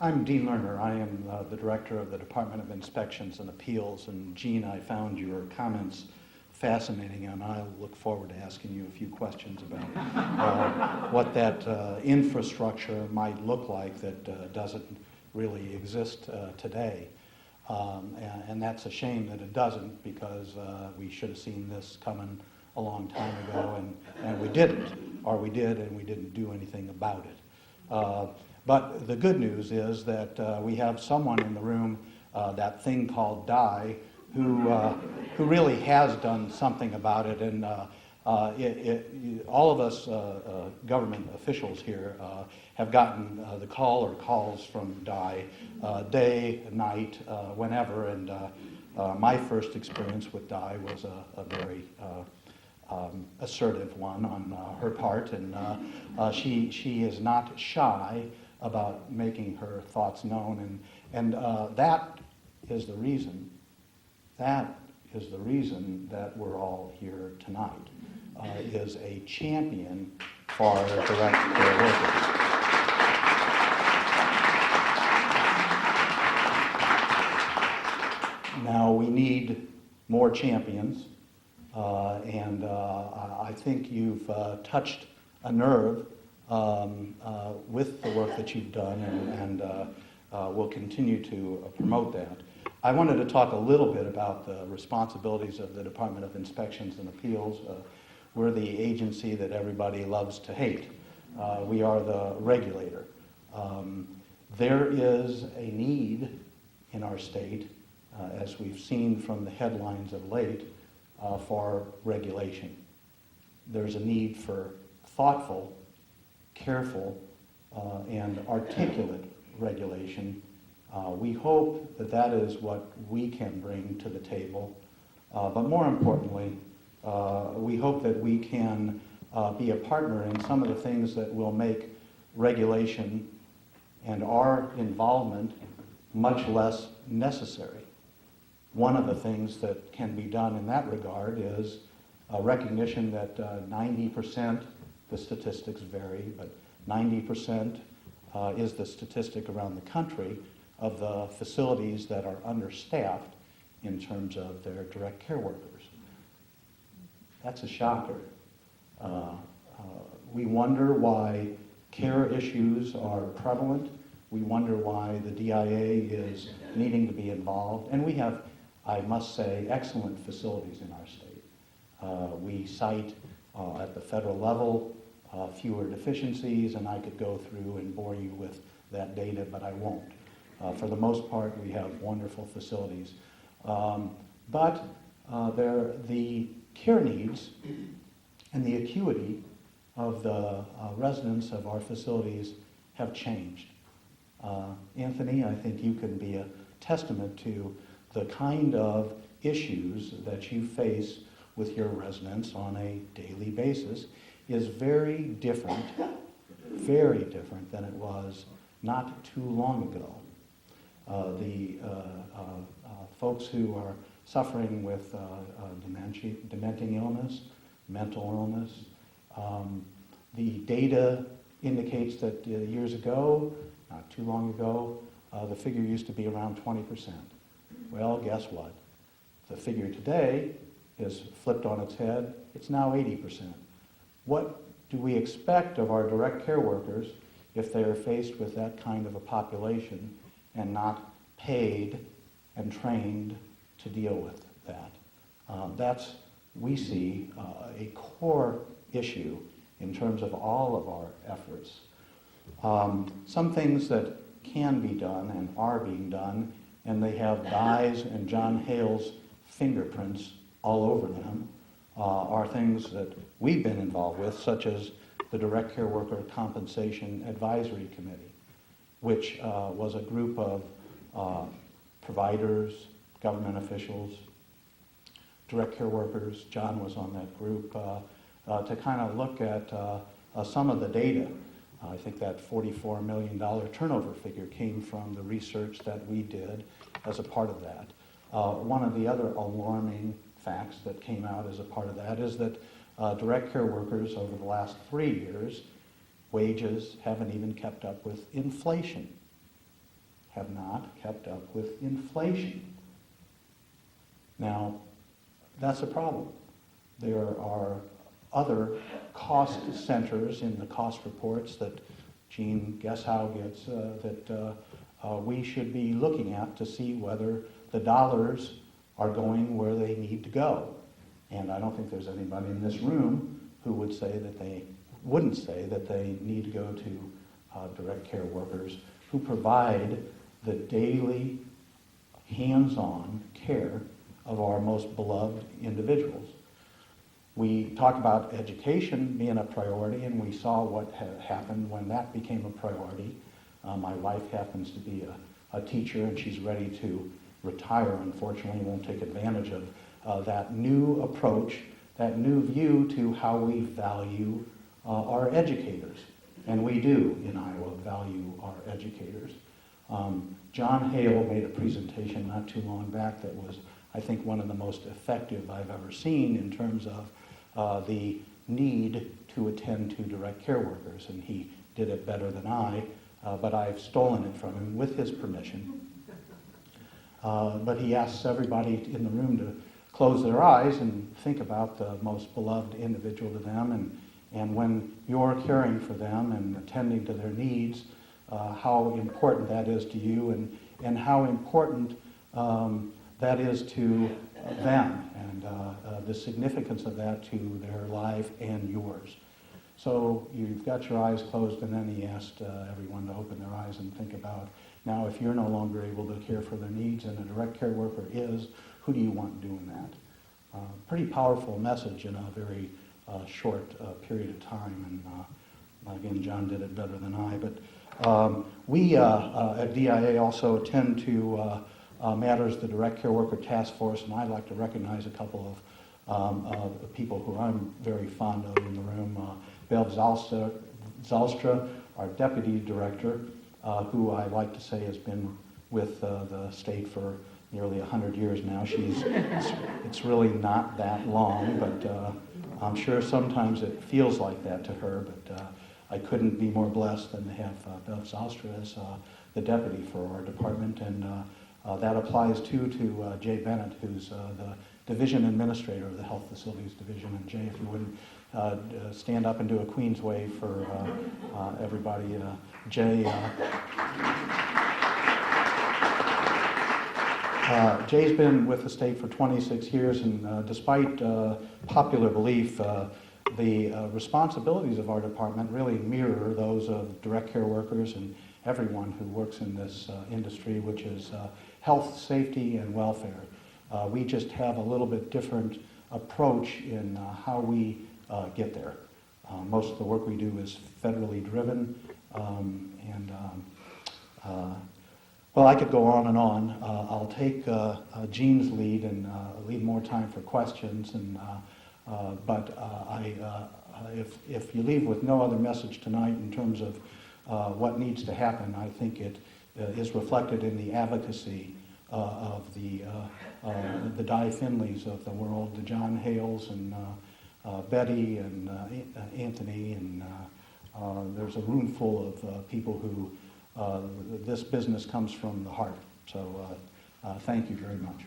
I'm Dean Lerner. I am the director of the Department of Inspections and Appeals. And Gene, I found your comments fascinating, and I look forward to asking you a few questions about what that infrastructure might look like that doesn't really exist today. And that's a shame that it doesn't, because we should have seen this coming a long time ago, and we didn't, or we did and we didn't do anything about it. But the good news is that we have someone in the room, that thing called DI, who really has done something about it. And all of us government officials here have gotten the call or calls from DI day, night, whenever. And my first experience with DI was a very assertive one on her part, and she is not shy about making her thoughts known, and that is the reason. That is the reason that we're all here tonight. Is a champion for direct care workers. Now we need more champions, and I think you've touched a nerve with the work that you've done, and will continue to promote that. I wanted to talk a little bit about the responsibilities of the Department of Inspections and Appeals. We're the agency that everybody loves to hate. We are the regulator. There is a need in our state, as we've seen from the headlines of late, for regulation. There's a need for thoughtful, careful, and articulate regulation. We hope that that is what we can bring to the table, but more importantly, we hope that we can be a partner in some of the things that will make regulation and our involvement much less necessary. One of the things that can be done in that regard is a recognition that 90%, the statistics vary, but 90% is the statistic around the country of the facilities that are understaffed in terms of their direct care workers. That's a shocker. We wonder why care issues are prevalent. We wonder why the DIA is needing to be involved. And we have, I must say, excellent facilities in our state. We cite at the federal level fewer deficiencies, and I could go through and bore you with that data, but I won't. For the most part, we have wonderful facilities. But the care needs and the acuity of the residents of our facilities have changed. Anthony, I think you can be a testament to the kind of issues that you face with your residents on a daily basis is very different than it was not too long ago. The folks who are suffering with dementing illness, mental illness, the data indicates that years ago, not too long ago, the figure used to be around 20%. Well, guess what? The figure today is flipped on its head. It's now 80%. What do we expect of our direct care workers if they are faced with that kind of a population and not paid and trained to deal with that? That's, we see, a core issue in terms of all of our efforts. Some things that can be done and are being done, and they have Guy's and John Hale's fingerprints all over them, are things that we've been involved with, such as the Direct Care Worker Compensation Advisory Committee, which was a group of providers, government officials, direct care workers. John was on that group to kind of look at some of the data. I think that $44 million turnover figure came from the research that we did as a part of that. One of the other alarming facts that came out as a part of that is that direct care workers over the last 3 years, wages haven't even kept up with inflation. have not kept up with inflation. Now, that's a problem. There are other cost centers in the cost reports that Gene Gessow gets that we should be looking at to see whether the dollars are going where they need to go. And I don't think there's anybody in this room who would say that they wouldn't say that they need to go to direct care workers who provide the daily hands-on care of our most beloved individuals. We talk about education being a priority, and we saw what happened when that became a priority. My wife happens to be a teacher, and she's ready to retire, unfortunately, won't take advantage of that new approach, that new view to how we value our educators. And we do, in Iowa, value our educators. John Hale made a presentation not too long back that was, I think, one of the most effective I've ever seen in terms of the need to attend to direct care workers. And he did it better than I, but I've stolen it from him with his permission. But he asks everybody in the room to close their eyes and think about the most beloved individual to them, and when you're caring for them and attending to their needs, how important that is to you, and how important that is to them, and the significance of that to their life and yours. So you've got your eyes closed, and then he asked everyone to open their eyes and think about, now if you're no longer able to care for their needs and a direct care worker is, who do you want doing that? Pretty powerful message in a very short period of time, and again, John did it better than I. But we at DIA also attend to matters the Direct Care Worker Task Force, and I'd like to recognize a couple of people who I'm very fond of in the room. Bev Zalstra, our Deputy Director, who I like to say has been with the state for nearly 100 years now. It's really not that long, but I'm sure sometimes it feels like that to her, but I couldn't be more blessed than to have Bev Zalstra as the deputy for our department, and that applies too to Jay Bennett, who's the Division Administrator of the Health Facilities Division. And Jay, if you wouldn't stand up and do a Queen's wave for everybody. Jay. Jay's been with the state for 26 years, and despite popular belief, the responsibilities of our department really mirror those of direct care workers and everyone who works in this industry, which is health, safety, and welfare. We just have a little bit different approach in how we get there. Most of the work we do is federally driven, well, I could go on and on. I'll take Gene's lead and leave more time for questions. But if you leave with no other message tonight in terms of what needs to happen, I think it is reflected in the advocacy of the Di Finleys of the world, the John Hales and Betty and Anthony, and there's a room full of people who this business comes from the heart. So thank you very much.